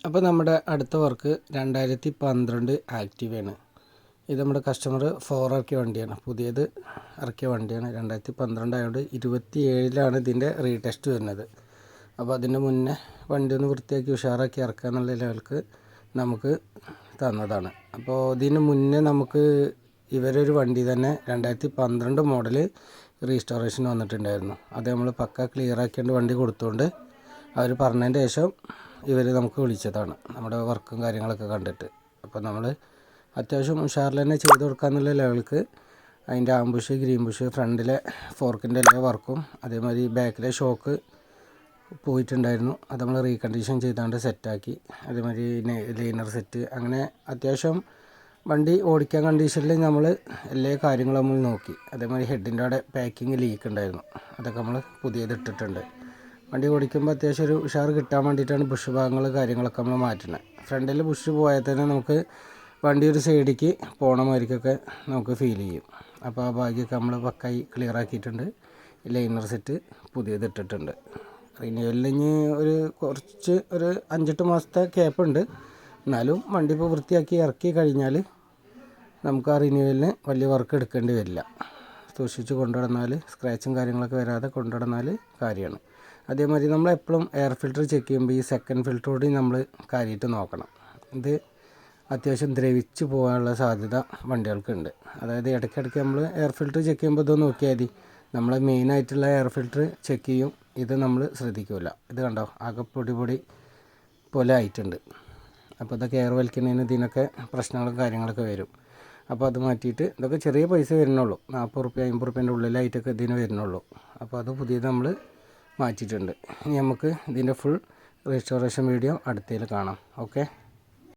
അപ്പോൾ നമ്മുടെ അടുത്ത വർക്ക് 2012 ആക്റ്റീവയാണ്. ഇത് നമ്മുടെ കസ്റ്റമർ 4 ഇറക്കിയ വണ്ടിയാണ്, പുതിയത് ഇറക്കിയ വണ്ടിയാണ്. 2012 ആയതുകൊണ്ട് 27 ഇതിൻ്റെ റീടെസ്റ്റ് വരുന്നത്. അപ്പോൾ അതിന് മുന്നേ വണ്ടി ഒന്ന് വൃത്തിയാക്കി ഉഷാറാക്കി ഇറക്കുക എന്നുള്ള ലെവൽക്ക് നമുക്ക് തന്നതാണ്. അപ്പോൾ ഇതിന് മുന്നേ നമുക്ക് ഇവരൊരു വണ്ടി തന്നെ 2012 മോഡൽ റീസ്റ്റോറേഷൻ വന്നിട്ടുണ്ടായിരുന്നു. അത് നമ്മൾ പക്ക ക്ലിയർ ആക്കിയിട്ട് വണ്ടി കൊടുത്തുകൊണ്ട് അവർ പറഞ്ഞതിൻ്റെ ശേഷം ഇവർ നമുക്ക് വിളിച്ചതാണ്, നമ്മുടെ വർക്കും കാര്യങ്ങളൊക്കെ കണ്ടിട്ട്. അപ്പോൾ നമ്മൾ അത്യാവശ്യം ഉഷാറിൽ തന്നെ ചെയ്ത് കൊടുക്കാമെന്നുള്ള ലെവൽക്ക് അതിൻ്റെ ആംബുഷ്, ഗ്രീൻ ബുഷ്, ഫ്രണ്ടിലെ ഫോർക്കിൻ്റെ എല്ലാ വർക്കും, അതേമാതിരി ബാക്കിലെ ഷോക്ക് പോയിട്ടുണ്ടായിരുന്നു, അത് നമ്മൾ റീകണ്ടീഷൻ ചെയ്താണ്ട് സെറ്റാക്കി. അതേമാതിരി ലൈനർ സെറ്റ്, അങ്ങനെ അത്യാവശ്യം വണ്ടി ഓടിക്കാൻ കണ്ടീഷനിൽ നമ്മൾ എല്ലാ കാര്യങ്ങളും നമ്മൾ നോക്കി. അതേമാതിരി ഹെഡിൻ്റെ അവിടെ പാക്കിങ് ലീക്ക് ഉണ്ടായിരുന്നു, അതൊക്കെ നമ്മൾ പുതിയത് ഇട്ടിട്ടുണ്ട്. വണ്ടി ഓടിക്കുമ്പോൾ അത്യാവശ്യം ഒരു ഉഷാർ കിട്ടാൻ വേണ്ടിയിട്ടാണ് ബുഷ് ഭാഗങ്ങൾ കാര്യങ്ങളൊക്കെ നമ്മൾ മാറ്റുന്നത്. ഫ്രണ്ടിൽ ബുഷ് പോയാൽ തന്നെ നമുക്ക് വണ്ടി ഒരു സൈഡിലേക്ക് പോകണ മാതിരിക്കൊക്കെ നമുക്ക് ഫീൽ ചെയ്യും. അപ്പോൾ ആ ഭാഗ്യമൊക്കെ നമ്മൾ പക്കായി ക്ലിയർ ആക്കിയിട്ടുണ്ട്. ലൈനർ സെറ്റ് പുതിയത് ഇട്ടിട്ടുണ്ട്. റിന്യൂവലിന് ഇനി ഒരു 5-8 മാസത്തെ ക്യാപ്പുണ്ട്. എന്നാലും വണ്ടി ഇപ്പോൾ വൃത്തിയാക്കി ഇറക്കി കഴിഞ്ഞാൽ നമുക്ക് ആ റിന്യൂവലിന് വലിയ വർക്ക് എടുക്കേണ്ടി വരില്ല. സൂക്ഷിച്ച് കൊണ്ടുനടന്നാൽ സ്ക്രാച്ചും കാര്യങ്ങളൊക്കെ വരാതെ കൊണ്ടുനടന്നാൽ കാര്യമാണ്. അതേമാതിരി നമ്മൾ എപ്പോഴും എയർ ഫിൽറ്റർ ചെക്ക് ചെയ്യുമ്പോൾ ഈ സെക്കൻഡ് ഫിൽറ്റർ കൂടി നമ്മൾ കാര്യമായിട്ട് നോക്കണം. ഇത് അത്യാവശ്യം ദ്രവിച്ച് പോകാനുള്ള സാധ്യത വണ്ടികൾക്കുണ്ട്. അതായത് ഇടയ്ക്കിടയ്ക്ക് നമ്മൾ എയർ ഫിൽറ്റർ ചെക്ക് ചെയ്യുമ്പോൾ ഇതൊന്ന് നോക്കിയാൽ മതി. നമ്മൾ മെയിനായിട്ടുള്ള എയർ ഫിൽറ്റർ ചെക്ക് ചെയ്യും, ഇത് നമ്മൾ ശ്രദ്ധിക്കില്ല. ഇത് കണ്ടോ, ആകെ പൊടി പോലെ ആയിട്ടുണ്ട്. അപ്പോൾ ഇതൊക്കെ എയർ വലിക്കുന്നതിന് ഇതിനൊക്കെ പ്രശ്നങ്ങളും കാര്യങ്ങളൊക്കെ വരും. അപ്പോൾ അത് മാറ്റിയിട്ട്, ഇതൊക്കെ ചെറിയ പൈസ വരുന്നുള്ളൂ, 40 റുപ്യ 50 റുപ്യേൻ്റെ ഉള്ളിലായിട്ടൊക്കെ ഇതിന് വരുന്നുള്ളൂ. അപ്പോൾ അത് പുതിയത് നമ്മൾ മാറ്റിയിട്ടുണ്ട്. ഇനി നമുക്ക് ഇതിൻ്റെ ഫുൾ റെസ്റ്റോറേഷൻ വീഡിയോ അടുത്തതിൽ കാണാം. ഓക്കെ.